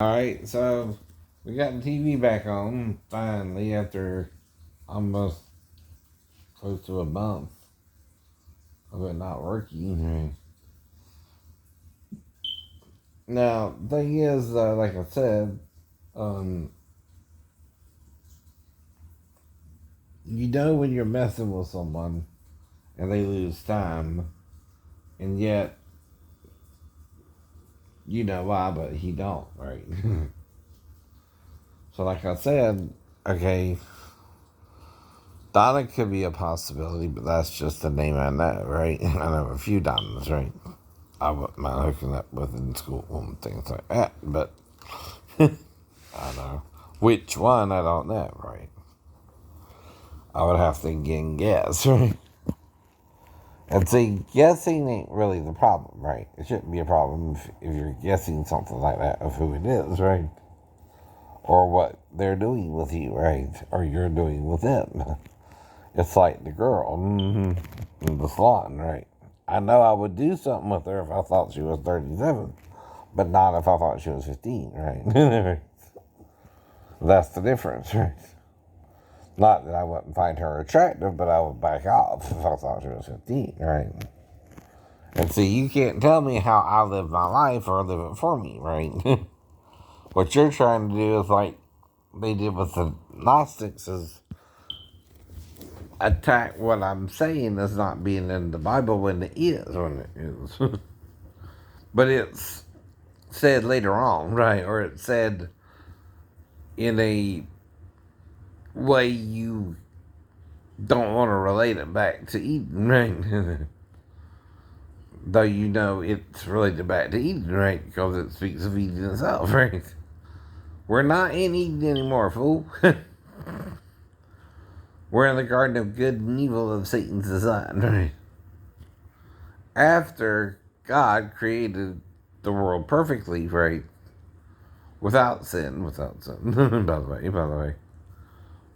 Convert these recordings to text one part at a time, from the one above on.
Alright, so we got the TV back on finally after almost close to a month of it not working. Right? Now, the thing is, like I said, um, you know when you're messing with someone and they lose time, and yet you know why, but he don't, right? So, like I said, okay, Donna could be a possibility, but that's just the name I know, right? I know a few Donnas, right? I wouldn't mind hooking up with in school and things like that, but I don't know. Which one, I don't know, right? I would have to again guess, right? And see, guessing ain't really the problem, right? It shouldn't be a problem if you're guessing something like that of who it is, right? Or what they're doing with you, right? Or you're doing with them. It's like the girl in the salon, right? I know I would do something with her if I thought she was 37, but not if I thought she was 15, right? That's the difference, right? Not that I wouldn't find her attractive, but I would back off if I thought she was 15, right? And see, you can't tell me how I live my life or live it for me, right? What you're trying to do is like they did with the Gnostics is attack what I'm saying as not being in the Bible when it is, when it is. But it's said later on, right? Or it's said in a way you don't want to relate it back to Eden, right? Though you know it's related back to Eden, right? Because it speaks of Eden itself, right? We're not in Eden anymore, fool. We're in the garden of good and evil of Satan's design, right? After God created the world perfectly, right? Without sin, by the way.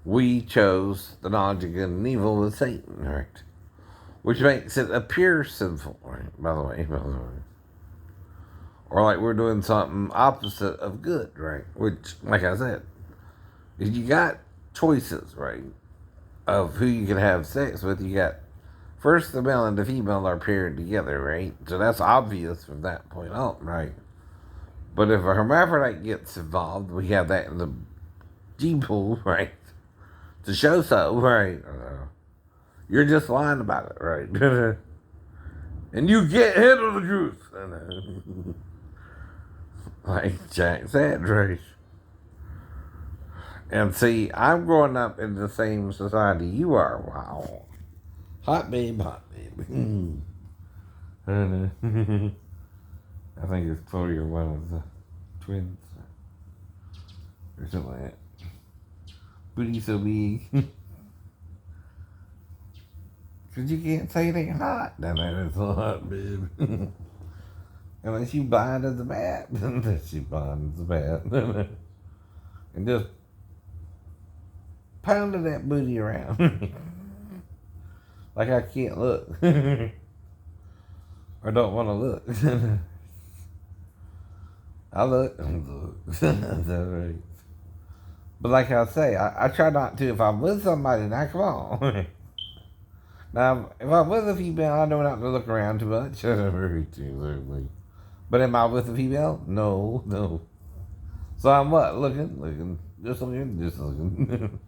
We chose the knowledge of good and evil with Satan, right? Which makes it appear sinful, right? By the way. Or like we're doing something opposite of good, right? Which, like I said, if you got choices, right, of who you can have sex with, you got first the male and the female are paired together, right? So that's obvious from that point on, right? But if a hermaphrodite gets involved, we have that in the gene pool, right? To show so, right? You're just lying about it, right? And you get hit of the truth. Like Jack said, right? And see, I'm growing up in the same society you are. Wow. Hot babe, hot babe. I think it's Chloe or one of the twins. Or something like that. Booty so big. Because you can't say it ain't hot. Then it's hot, babe. Unless you blind as a bat. Unless you blind as a bat. And just pounding that booty around. Like I can't look. Or don't want to look. I look. That's right. But like I say, I try not to. If I'm with somebody, now come on. Now, if I'm with a female, I know not to look around too much. Very too. But am I with a female? No, no. So I'm what? Looking, just looking.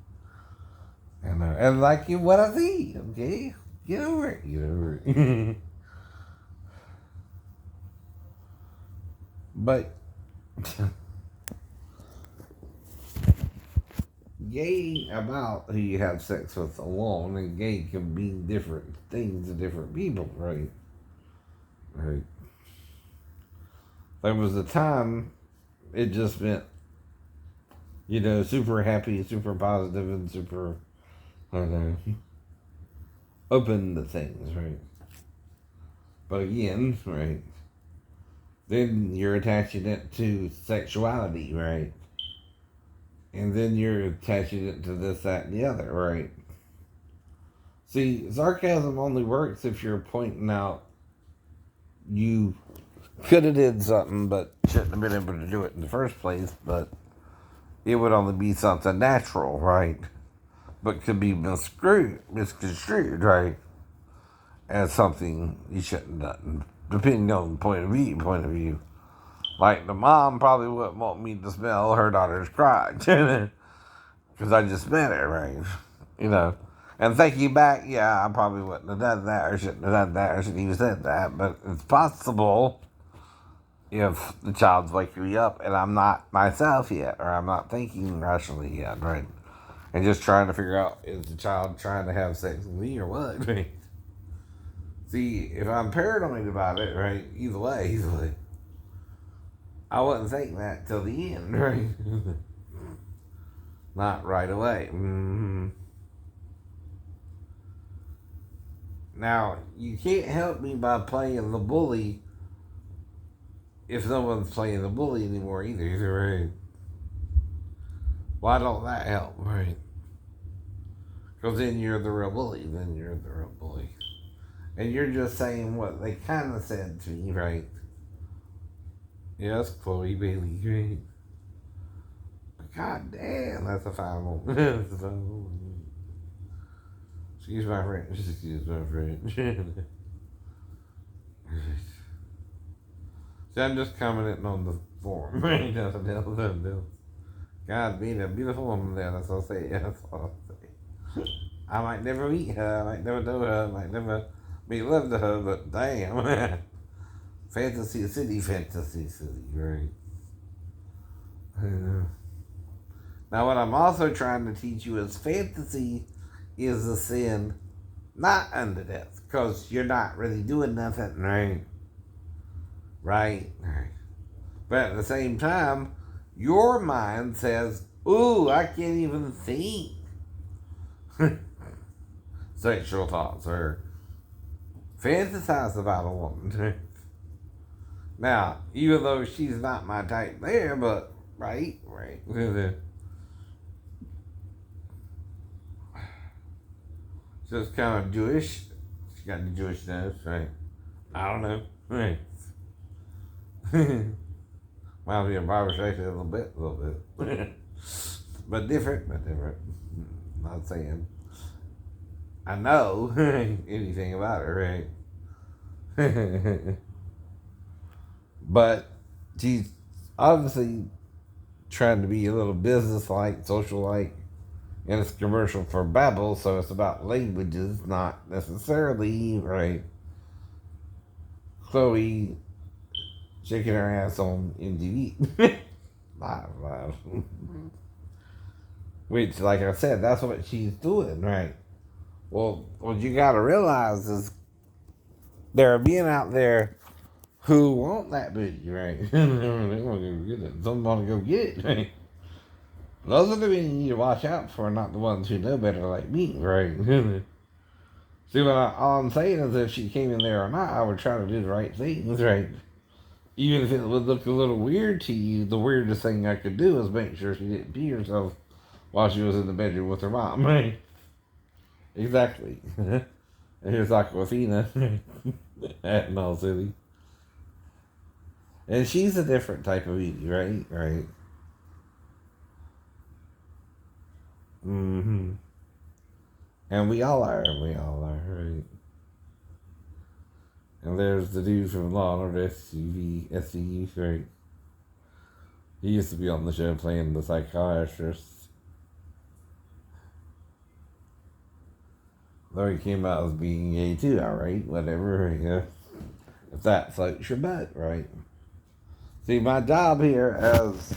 And like you, what I see, okay? Get over it. But gay about who you have sex with alone, and gay can mean different things to different people, right? Right. There was a time it just meant, super happy, super positive, and super, I don't know, open to things, right? But again, right, then you're attaching it to sexuality, right? And then you're attaching it to this, that, and the other, right? See, sarcasm only works if you're pointing out you could have did something, but shouldn't have been able to do it in the first place. But it would only be something natural, right? But could be misconstrued, right? As something you shouldn't have done, depending on the point of view. Like the mom probably wouldn't want me to smell her daughter's crotch because I just met her, right? You know. And thinking back, yeah, I probably wouldn't have done that, or shouldn't have done that, or shouldn't even said that. But it's possible if the child's waking me up and I'm not myself yet, or I'm not thinking rationally yet, right? And just trying to figure out, is the child trying to have sex with me or what? Right? See, if I'm paranoid about it, right, either way, I wouldn't think that till the end, right? Not right away. Mm-hmm. Now, you can't help me by playing the bully if no one's playing the bully anymore either, right? Why don't that help, right? Because then you're the real bully. And you're just saying what they kind of said to me, right? Yes, Chloe Bailey, right? God damn, that's a fine woman. That's a fine woman. Excuse my French. Excuse my French. See, I'm just commenting on the form. Right? Nothing else. God, being a beautiful woman there, that's all I'll say. That's all I'll say. I might never meet her, I might never know her, I might never be love to her, but damn. Fantasy City, right? Now, what I'm also trying to teach you is fantasy is a sin, not unto death, because you're not really doing nothing, right? Right? But at the same time, your mind says, ooh, I can't even think sexual thoughts or fantasize about a woman. Now, even though she's not my type there, but right. Just kind of Jewish. She got the Jewish nose, right? I don't know. Right. Might be a Barbara Streisand a little bit. but different. Not saying I know anything about her, right? But she's obviously trying to be a little business-like, social-like, and it's a commercial for Babbel, so it's about languages, not necessarily, right? Chloe shaking her ass on MTV. Live. Which, like I said, that's what she's doing, right? Well, what you gotta realize is there are men out there who want that booty, right? They want to go get it. Some want to go get it, right? Those are the men you need to watch out for, not the ones who know better like me, right? See, all I'm saying is if she came in there or not, I would try to do the right things, right? Even if it would look a little weird to you, the weirdest thing I could do is make sure she didn't pee herself while she was in the bedroom with her mom, right? Exactly. And here's Aquafina at Mel City. And she's a different type of beauty, right? Right. Mm-hmm. And we all are, right? And there's the dude from Law and Order SCU, right? He used to be on the show playing the psychiatrist. Though he came out as being gay too, alright, whatever, yeah. If that floats your boat, right? See, my job here as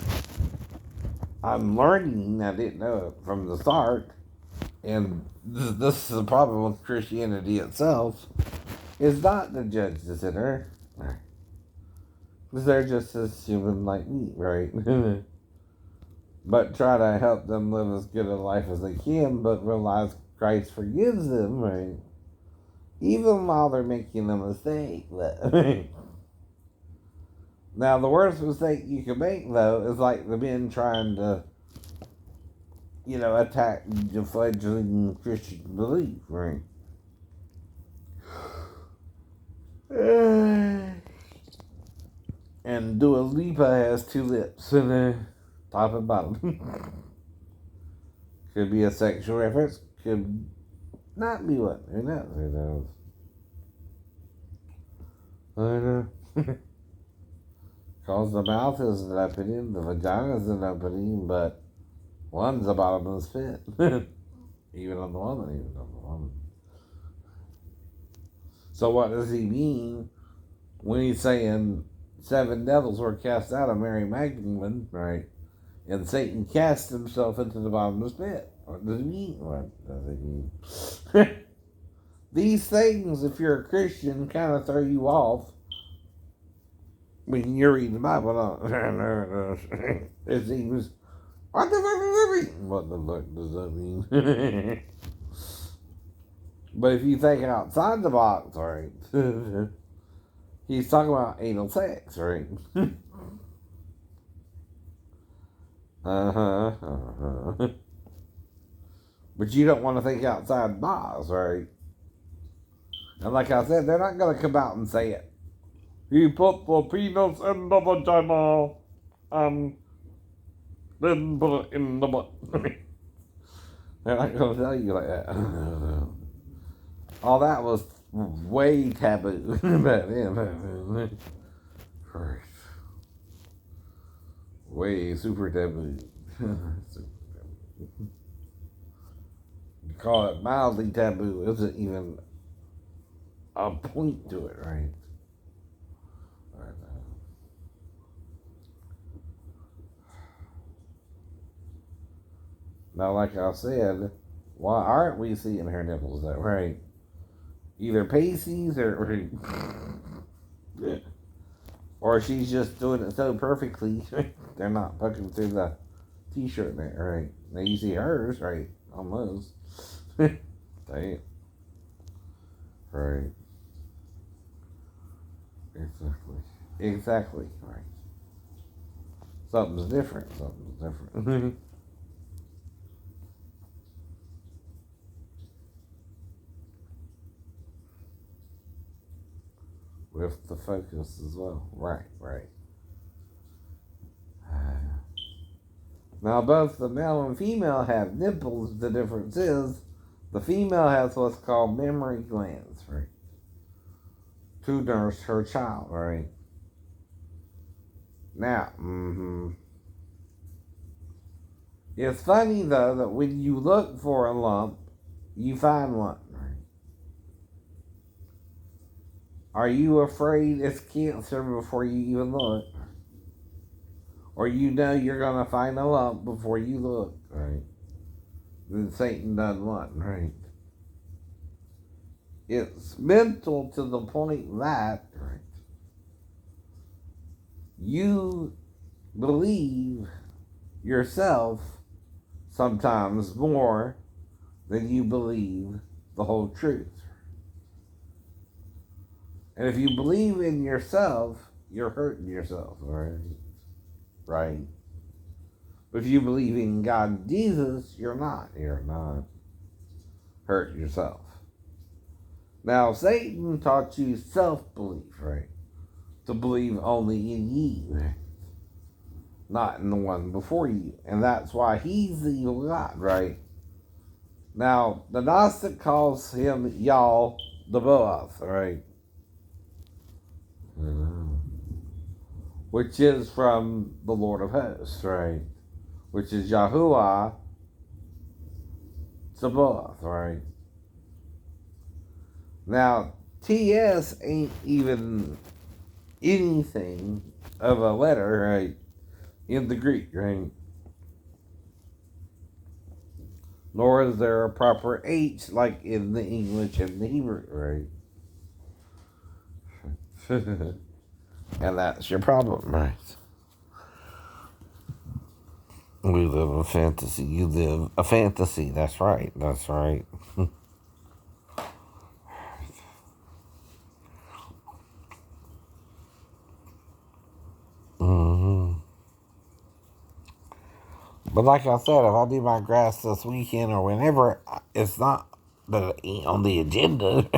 I'm learning, I didn't know it from the start, and this is the problem with Christianity itself, is not to judge the sinner, because they're just as human like me, right? But try to help them live as good a life as they can, but realize Christ forgives them, right? Even while they're making a mistake. Now, the worst mistake you can make, though, is like the men trying to, attack the fledgling Christian belief, right? And Dua Lipa has two lips in the top and bottom. Could be a sexual reference. Could not be one. Who knows? Who knows? I know. Because the mouth is an opening, the vagina is an opening, but one's a bottomless pit. Even on the woman, even on the woman. So what does he mean when he's saying 7 devils were cast out of Mary Magdalene, right? And Satan cast himself into the bottomless pit. What does he mean? What does it mean? These things, if you're a Christian, kind of throw you off when you're reading the Bible. It seems, what the fuck does that mean? What the fuck does that mean? But if you think outside the box, right? He's talking about anal sex, right? Uh-huh. But you don't want to think outside the box, right? And like I said, they're not going to come out and say it. He put the penis in the vagina and then put it in the butt. They're not going to tell you like that. All that was way taboo back then. Way super taboo. You call it mildly taboo isn't even a point to it, right? Now, like I said, why aren't we seeing her nipples that right? Either Pacey's or she's just doing it so perfectly they're not poking through the t-shirt there, right? Now you see hers, right? Almost. Right. Right. Exactly. Exactly. Right. Something's different. Something's different. With the focus as well. Right, right. Now, both the male and female have nipples. The difference is the female has what's called mammary glands, right? To nurse her child, right? Now, it's funny though that when you look for a lump, you find one, right? Are you afraid it's cancer before you even look? Or you know you're going to find a lump before you look, right? Then Satan does what, right? It's mental to the point that, right, you believe yourself sometimes more than you believe the whole truth. And if you believe in yourself, you're hurting yourself, right? Right? But if you believe in God and Jesus, you're not. You're not hurting yourself. Now, Satan taught you self-belief, right? To believe only in you, not in the one before you. And that's why he's the evil God, right? Now, the Gnostic calls him Y'all the Boaz, right? Which is from the Lord of Hosts, right? Which is Yahuwah Sabaoth, right? Now, TS ain't even anything of a letter, right? In the Greek, right? Nor is there a proper H like in the English and the Hebrew, right? And that's your problem, right? We live a fantasy. You live a fantasy. That's right. That's right. But like I said, if I do my grass this weekend or whenever, it's not that it ain't on the agenda.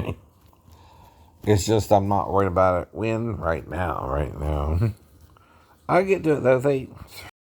It's just I'm not worried about it when right now. I get to it though.